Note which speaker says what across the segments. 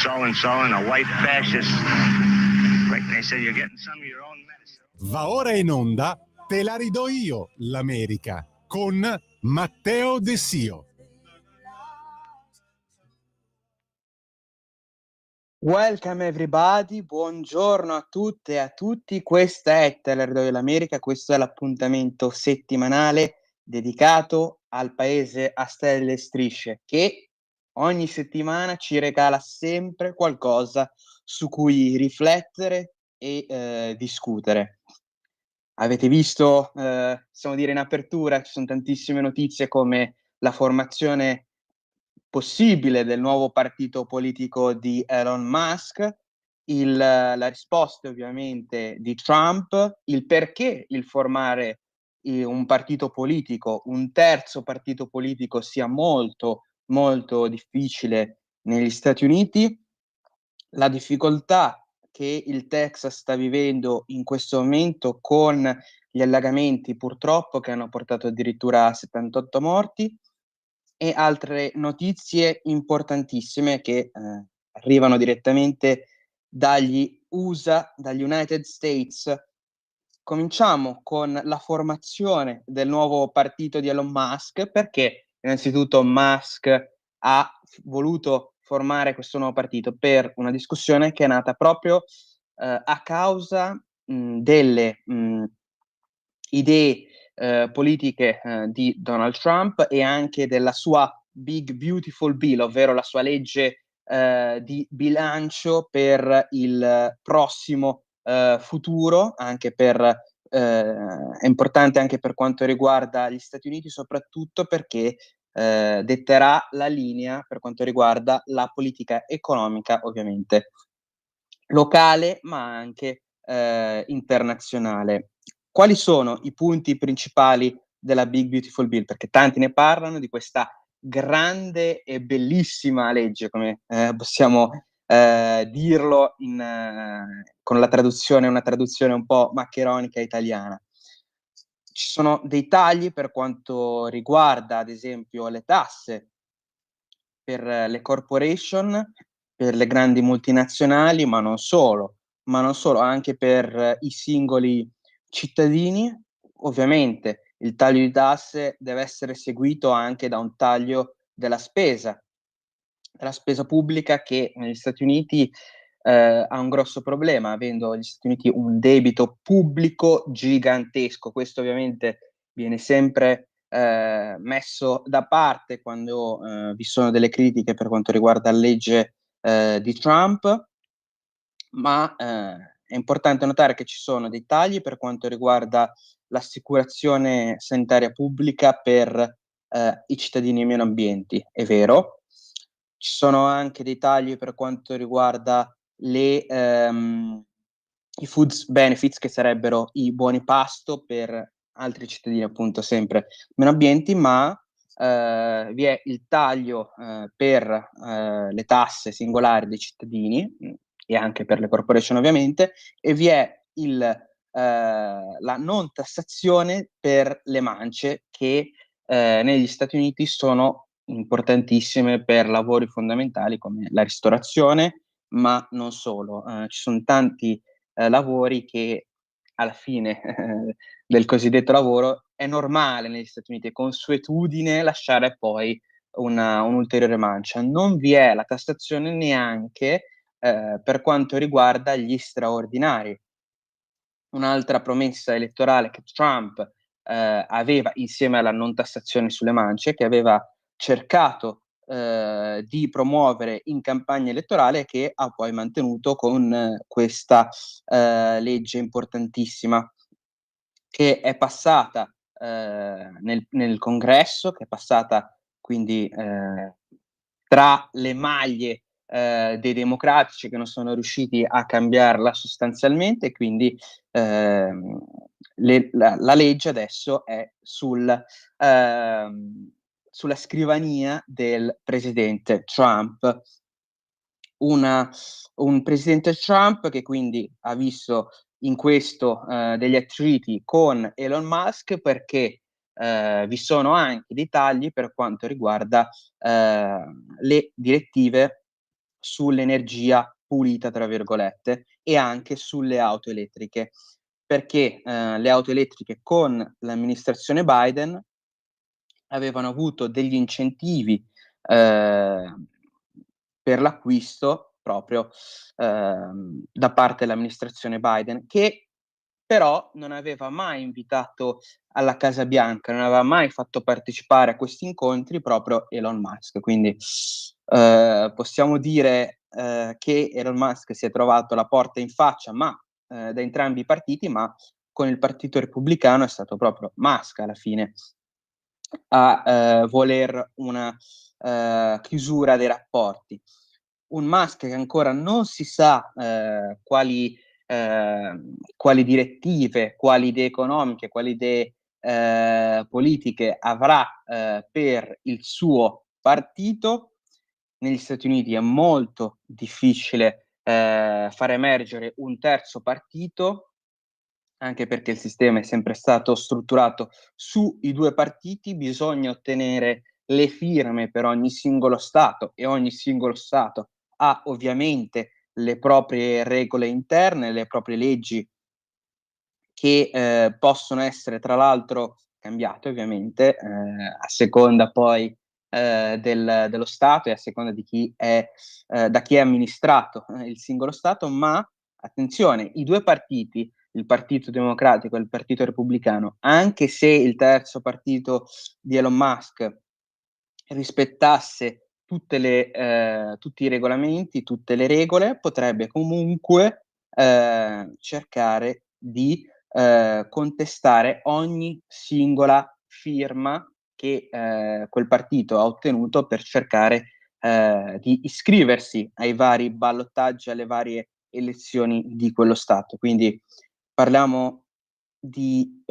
Speaker 1: so-and-so and a white fascist. Like they said, you're getting some of your own medicine.
Speaker 2: Va ora in onda Te la ridò io, l'America, con Matteo De Sio.
Speaker 3: Welcome everybody, buongiorno a tutte e a tutti, questa è Te la ridò io, l'America, questo è l'appuntamento settimanale dedicato al paese a stelle e strisce, che ogni settimana ci regala sempre qualcosa su cui riflettere e discutere. Avete visto, possiamo dire in apertura, ci sono tantissime notizie come la formazione possibile del nuovo partito politico di Elon Musk, la risposta ovviamente di Trump, il perché il formare un partito politico, un terzo partito politico sia molto, molto difficile negli Stati Uniti, la difficoltà che il Texas sta vivendo in questo momento con gli allagamenti purtroppo che hanno portato addirittura a 78 morti e altre notizie importantissime che arrivano direttamente dagli USA, dagli United States. Cominciamo con la formazione del nuovo partito di Elon Musk, perché innanzitutto Musk ha voluto formare questo nuovo partito per una discussione che è nata proprio a causa delle idee politiche di Donald Trump e anche della sua Big Beautiful Bill, ovvero la sua legge di bilancio per il prossimo futuro, anche per è importante anche per quanto riguarda gli Stati Uniti, soprattutto perché detterà la linea per quanto riguarda la politica economica, ovviamente locale, ma anche internazionale. Quali sono i punti principali della Big Beautiful Bill? Perché tanti ne parlano di questa grande e bellissima legge, come possiamo dirlo con la traduzione, una traduzione un po' maccheronica italiana. Ci sono dei tagli per quanto riguarda, ad esempio, le tasse per le corporation, per le grandi multinazionali, ma non solo, anche per i singoli cittadini. Ovviamente il taglio di tasse deve essere seguito anche da un taglio della spesa pubblica che negli Stati Uniti ha un grosso problema, avendo gli Stati Uniti un debito pubblico gigantesco. Questo ovviamente viene sempre messo da parte quando vi sono delle critiche per quanto riguarda la legge di Trump, ma è importante notare che ci sono dei tagli per quanto riguarda l'assicurazione sanitaria pubblica per i cittadini meno abbienti, è vero. Ci sono anche dei tagli per quanto riguarda i food benefits, che sarebbero i buoni pasto per altri cittadini, appunto, sempre meno abbienti, ma vi è il taglio per le tasse singolari dei cittadini e anche per le corporation ovviamente, e vi è la non tassazione per le mance che negli Stati Uniti sono importantissime per lavori fondamentali come la ristorazione, ma non solo. Ci sono tanti lavori che alla fine del cosiddetto lavoro è normale negli Stati Uniti, è consuetudine lasciare poi un'ulteriore mancia. Non vi è la tassazione neanche per quanto riguarda gli straordinari. Un'altra promessa elettorale che Trump aveva insieme alla non tassazione sulle mance, che aveva cercato di promuovere in campagna elettorale, che ha poi mantenuto con questa legge importantissima che è passata nel congresso, che è passata quindi tra le maglie dei democratici, che non sono riusciti a cambiarla sostanzialmente, quindi la legge adesso è sulla scrivania del presidente Trump. Un presidente Trump che quindi ha visto in questo degli attriti con Elon Musk, perché vi sono anche dei tagli per quanto riguarda le direttive sull'energia pulita, tra virgolette, e anche sulle auto elettriche, perché le auto elettriche con l'amministrazione Biden avevano avuto degli incentivi per l'acquisto proprio da parte dell'amministrazione Biden, che però non aveva mai invitato alla Casa Bianca, non aveva mai fatto partecipare a questi incontri proprio Elon Musk. Quindi possiamo dire che Elon Musk si è trovato la porta in faccia, ma da entrambi i partiti, ma con il Partito Repubblicano è stato proprio Musk alla fine a voler una chiusura dei rapporti. Un Musk che ancora non si sa quali direttive, quali idee economiche, quali idee politiche avrà per il suo partito. Negli Stati Uniti è molto difficile far emergere un terzo partito, anche perché il sistema è sempre stato strutturato sui due partiti, bisogna ottenere le firme per ogni singolo Stato e ogni singolo Stato ha ovviamente le proprie regole interne, le proprie leggi che possono essere tra l'altro cambiate ovviamente a seconda poi dello Stato e a seconda di chi è, da chi è amministrato il singolo Stato, ma attenzione, i due partiti, il Partito Democratico e il Partito Repubblicano, anche se il terzo partito di Elon Musk rispettasse tutti i regolamenti, tutte le regole, potrebbe comunque cercare di contestare ogni singola firma che quel partito ha ottenuto per cercare di iscriversi ai vari ballottaggi, alle varie elezioni di quello Stato. Quindi parliamo di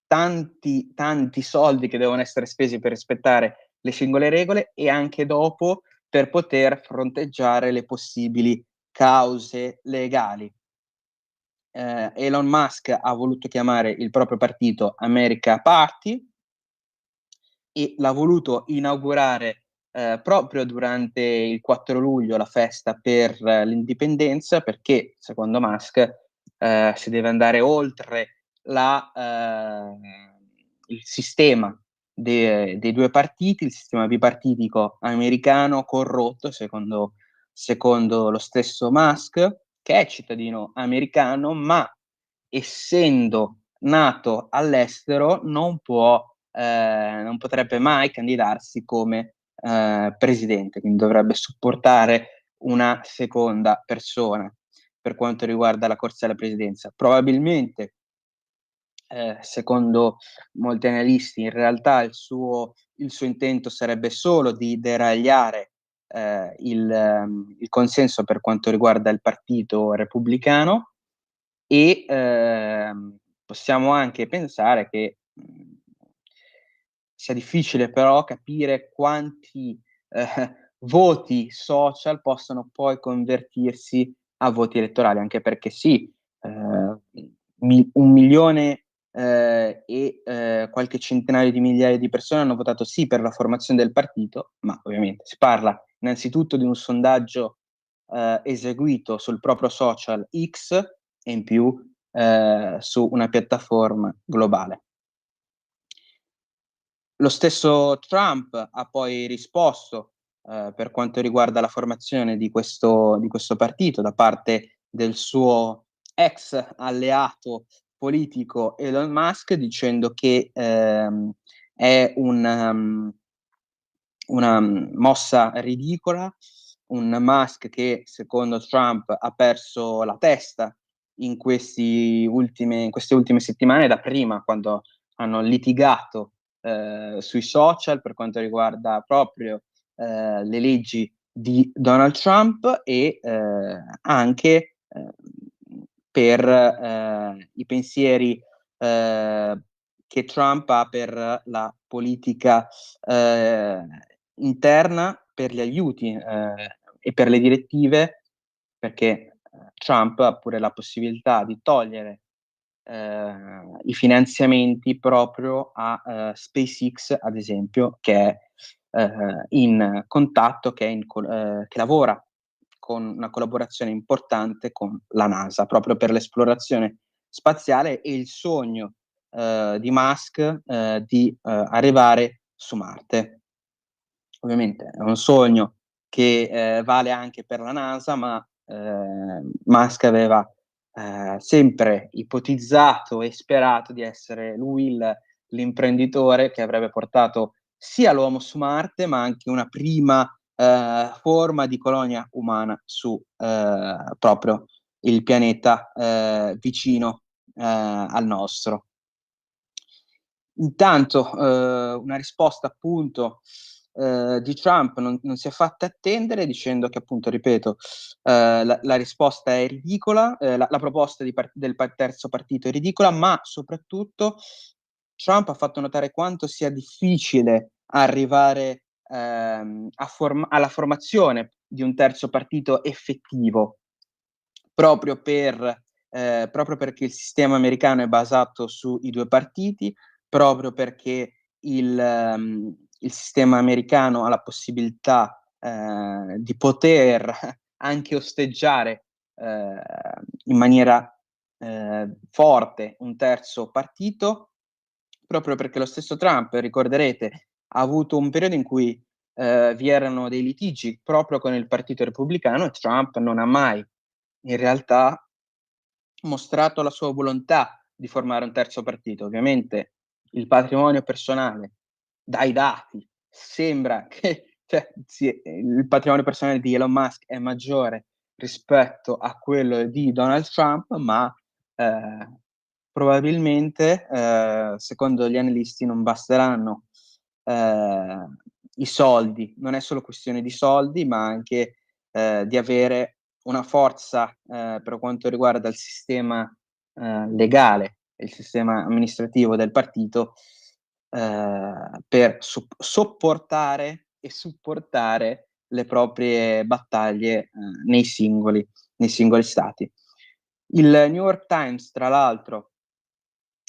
Speaker 3: tanti soldi che devono essere spesi per rispettare le singole regole e anche dopo per poter fronteggiare le possibili cause legali. Elon Musk ha voluto chiamare il proprio partito America Party e l'ha voluto inaugurare proprio durante il 4 luglio, la festa per l'indipendenza, perché secondo Musk si deve andare oltre il sistema dei due partiti, il sistema bipartitico americano corrotto, secondo lo stesso Musk, che è cittadino americano, ma essendo nato all'estero non potrebbe mai candidarsi come presidente, quindi dovrebbe supportare una seconda persona per quanto riguarda la corsa alla presidenza. Probabilmente, secondo molti analisti, in realtà il suo intento sarebbe solo di deragliare il consenso per quanto riguarda il partito repubblicano e possiamo anche pensare che sia difficile però capire quanti voti social possono poi convertirsi a voti elettorali, anche perché sì, 1.000.000 e qualche centinaio di migliaia di persone hanno votato sì per la formazione del partito, ma ovviamente si parla innanzitutto di un sondaggio eseguito sul proprio social X e in più su una piattaforma globale. Lo stesso Trump ha poi risposto per quanto riguarda la formazione di questo partito da parte del suo ex alleato politico Elon Musk, dicendo che è una mossa ridicola, un Musk che secondo Trump ha perso la testa in queste ultime settimane, da prima quando hanno litigato sui social per quanto riguarda proprio le leggi di Donald Trump e anche per i pensieri che Trump ha per la politica interna, per gli aiuti e per le direttive, perché Trump ha pure la possibilità di togliere i finanziamenti proprio a SpaceX, ad esempio, che è in contatto, che lavora con una collaborazione importante con la NASA, proprio per l'esplorazione spaziale e il sogno di Musk di arrivare su Marte. Ovviamente è un sogno che vale anche per la NASA, ma Musk aveva sempre ipotizzato e sperato di essere lui l'imprenditore che avrebbe portato sia l'uomo su Marte, ma anche una prima forma di colonia umana su proprio il pianeta vicino al nostro. Intanto una risposta appunto di Trump non si è fatta attendere, dicendo che appunto, ripeto, la risposta è ridicola, la proposta del terzo partito è ridicola, ma soprattutto Trump ha fatto notare quanto sia difficile arrivare alla formazione di un terzo partito effettivo, proprio perché il sistema americano è basato sui due partiti, proprio perché il sistema americano ha la possibilità di poter anche osteggiare in maniera forte un terzo partito, proprio perché lo stesso Trump, ricorderete, ha avuto un periodo in cui vi erano dei litigi proprio con il Partito Repubblicano, e Trump non ha mai in realtà mostrato la sua volontà di formare un terzo partito. Ovviamente il patrimonio personale, dai dati, sembra che il patrimonio personale di Elon Musk è maggiore rispetto a quello di Donald Trump, ma probabilmente, secondo gli analisti, non basteranno i soldi. Non è solo questione di soldi, ma anche di avere una forza per quanto riguarda il sistema legale e il sistema amministrativo del partito per sopportare e supportare le proprie battaglie nei singoli stati. Il New York Times, tra l'altro,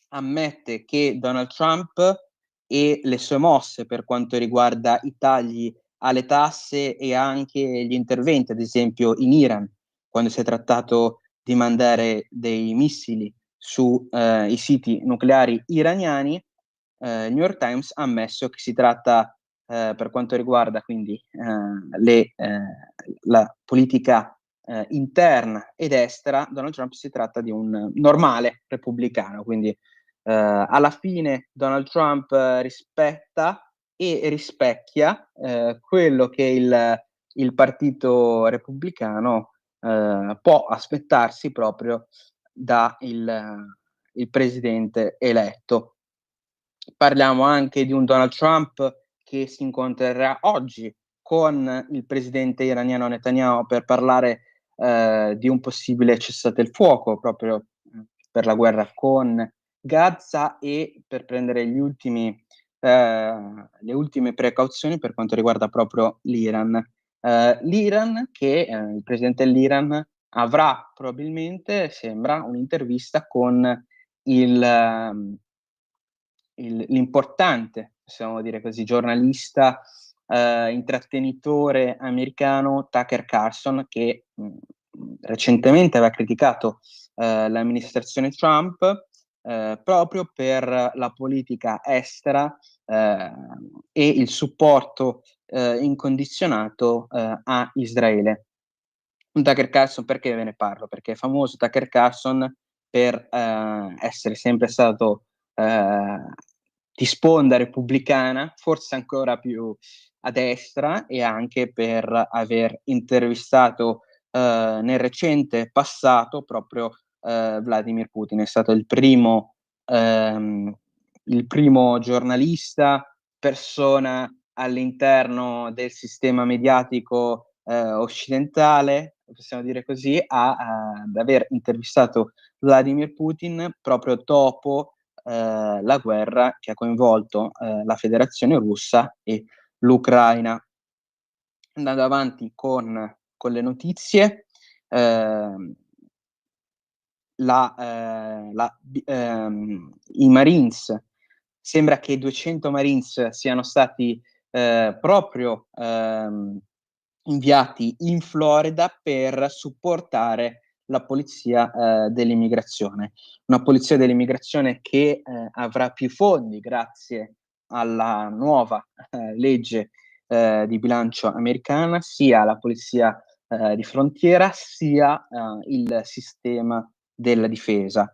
Speaker 3: ammette che Donald Trump e le sue mosse per quanto riguarda i tagli alle tasse e anche gli interventi, ad esempio in Iran, quando si è trattato di mandare dei missili su i siti nucleari iraniani, il New York Times ha ammesso che si tratta, per quanto riguarda quindi la politica interna ed estera, Donald Trump si tratta di un normale repubblicano, quindi alla fine Donald Trump rispetta e rispecchia quello che il partito repubblicano può aspettarsi proprio da il presidente eletto. Parliamo anche di un Donald Trump che si incontrerà oggi con il presidente iraniano Netanyahu per parlare di un possibile cessate il fuoco proprio per la guerra con Gaza e per prendere le ultime precauzioni per quanto riguarda proprio l'Iran. L'Iran che il presidente dell'Iran avrà probabilmente, sembra, un'intervista con l'importante, possiamo dire così, giornalista, intrattenitore americano Tucker Carlson, che recentemente aveva criticato l'amministrazione Trump proprio per la politica estera e il supporto incondizionato a Israele. Tucker Carlson, perché ve ne parlo? Perché è famoso Tucker Carlson per essere sempre stato di sponda repubblicana, forse ancora più a destra, e anche per aver intervistato nel recente passato proprio Vladimir Putin. È stato il primo giornalista, persona all'interno del sistema mediatico occidentale, possiamo dire così, ad aver intervistato Vladimir Putin proprio dopo la guerra che ha coinvolto la Federazione Russa e l'Ucraina. Andando avanti con le notizie, i Marines, sembra che 200 Marines siano stati proprio inviati in Florida per supportare la polizia dell'immigrazione. Una polizia dell'immigrazione che avrà più fondi grazie alla nuova legge di bilancio americana, sia la polizia di frontiera, sia il sistema della difesa,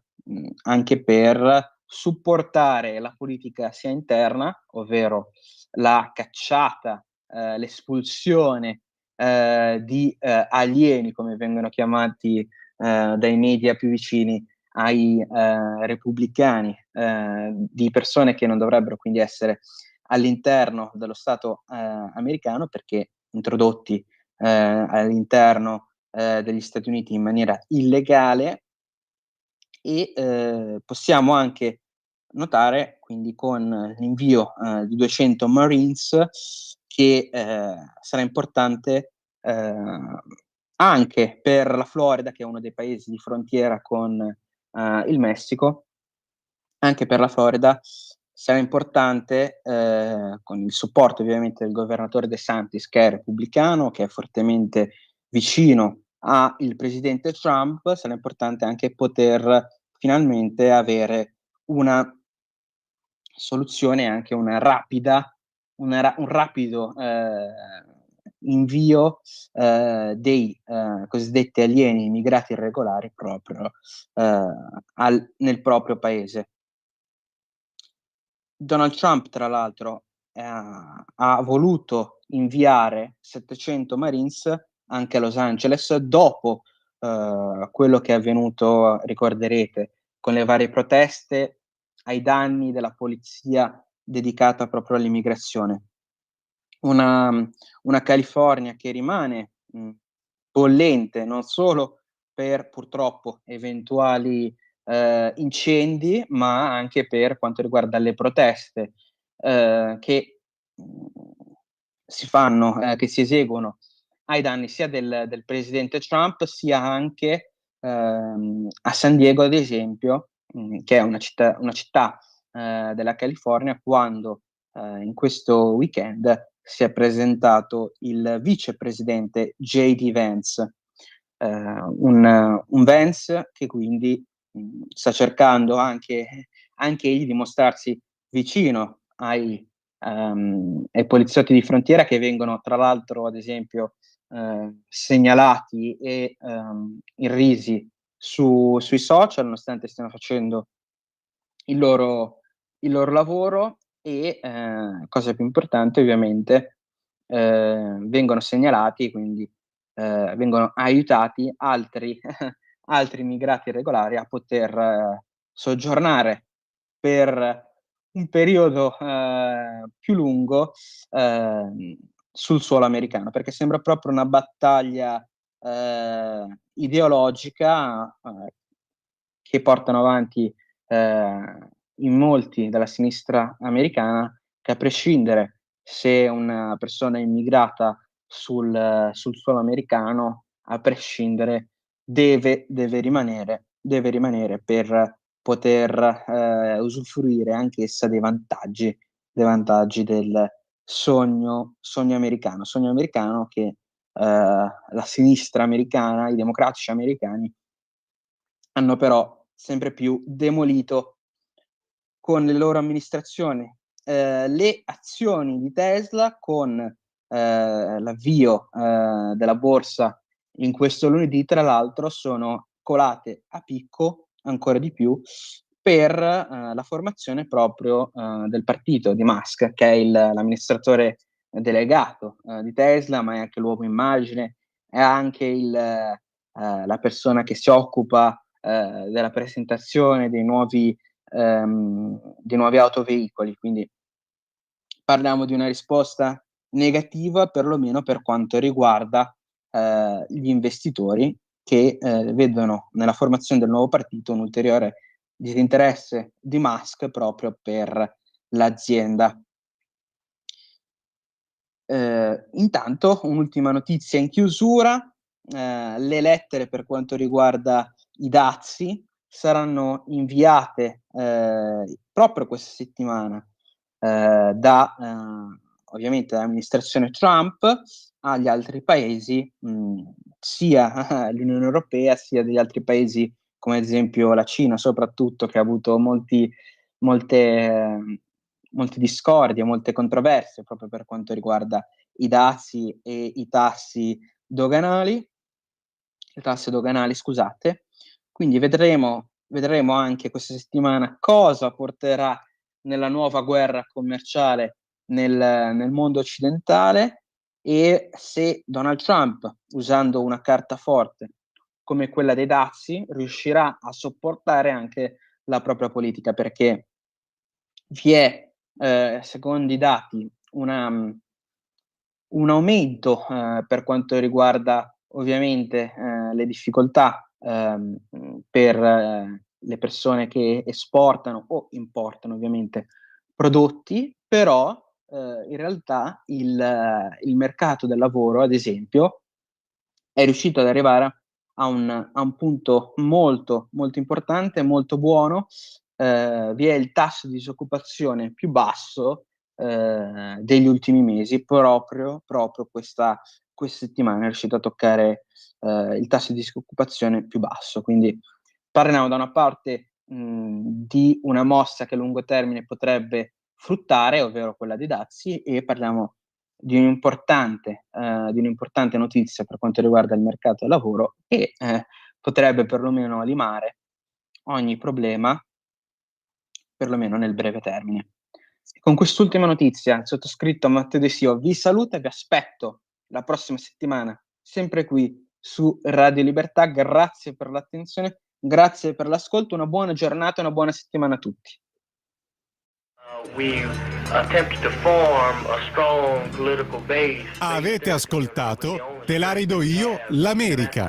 Speaker 3: anche per supportare la politica sia interna, ovvero la cacciata, l'espulsione di alieni, come vengono chiamati dai media più vicini ai repubblicani, di persone che non dovrebbero quindi essere all'interno dello Stato americano, perché introdotti all'interno degli Stati Uniti in maniera illegale. E possiamo anche notare, quindi, con l'invio di 200 Marines, che sarà importante anche per la Florida, che è uno dei paesi di frontiera con il Messico. Anche per la Florida sarà importante, con il supporto ovviamente del governatore DeSantis, che è repubblicano, che è fortemente vicino al presidente Trump, sarà importante anche poter finalmente avere una soluzione, anche una rapida, un rapido invio dei cosiddetti alieni immigrati irregolari proprio nel proprio paese. Donald Trump, tra l'altro, ha voluto inviare 700 Marines anche a Los Angeles dopo quello che è avvenuto, ricorderete, con le varie proteste ai danni della polizia dedicata proprio all'immigrazione. Una California che rimane bollente non solo per purtroppo eventuali incendi, ma anche per quanto riguarda le proteste che che si eseguono ai danni sia del presidente Trump, sia anche a San Diego, ad esempio, che è una città della California, quando in questo weekend si è presentato il vicepresidente J.D. Vance, un Vance che quindi sta cercando anche egli di mostrarsi vicino ai poliziotti di frontiera, che vengono tra l'altro, ad esempio, segnalati e irrisi sui social, nonostante stiano facendo il loro lavoro. E cosa più importante, ovviamente, vengono segnalati, quindi vengono aiutati altri altri immigrati irregolari a poter soggiornare per un periodo più lungo sul suolo americano, perché sembra proprio una battaglia ideologica che portano avanti in molti della sinistra americana, che a prescindere se una persona è immigrata sul suolo americano, a prescindere deve rimanere per poter usufruire anch'essa dei vantaggi del sogno americano che la sinistra americana, i democratici americani hanno però sempre più demolito con le loro amministrazioni. Le azioni di Tesla, con l'avvio della borsa in questo lunedì, tra l'altro, sono colate a picco ancora di più per la formazione proprio del partito di Musk, che è l'amministratore delegato di Tesla, ma è anche l'uomo immagine, è anche la persona che si occupa della presentazione dei nuovi autoveicoli. Quindi parliamo di una risposta negativa, perlomeno per quanto riguarda gli investitori, che vedono nella formazione del nuovo partito un ulteriore disinteresse di Musk proprio per l'azienda. Intanto, un'ultima notizia in chiusura: le lettere per quanto riguarda i dazi saranno inviate proprio questa settimana da ovviamente dall'amministrazione Trump agli altri paesi, sia l'Unione Europea sia degli altri paesi come ad esempio la Cina soprattutto, che ha avuto molte discordie, molte controversie proprio per quanto riguarda i dazi e i tassi doganali, le tasse doganali, scusate. Quindi vedremo anche questa settimana cosa porterà nella nuova guerra commerciale nel mondo occidentale e se Donald Trump, usando una carta forte come quella dei dazi, riuscirà a sopportare anche la propria politica, perché vi è, secondo i dati, un aumento per quanto riguarda ovviamente le difficoltà per le persone che esportano o importano ovviamente prodotti, però in realtà il mercato del lavoro, ad esempio, è riuscito ad arrivare a un punto molto, molto importante, molto buono. Vi è il tasso di disoccupazione più basso degli ultimi mesi, proprio questa settimana è riuscito a toccare il tasso di disoccupazione più basso. Quindi parliamo da una parte di una mossa che a lungo termine potrebbe fruttare, ovvero quella dei dazi, e parliamo di un'importante notizia per quanto riguarda il mercato del lavoro e potrebbe perlomeno limare ogni problema, perlomeno nel breve termine. Con quest'ultima notizia, il sottoscritto Matteo De Sio vi saluta e vi aspetto la prossima settimana, sempre qui su Radio Libertà. Grazie per l'attenzione, grazie per l'ascolto, una buona giornata e una buona settimana a tutti.
Speaker 2: Avete ascoltato Te la ridò io, l'America.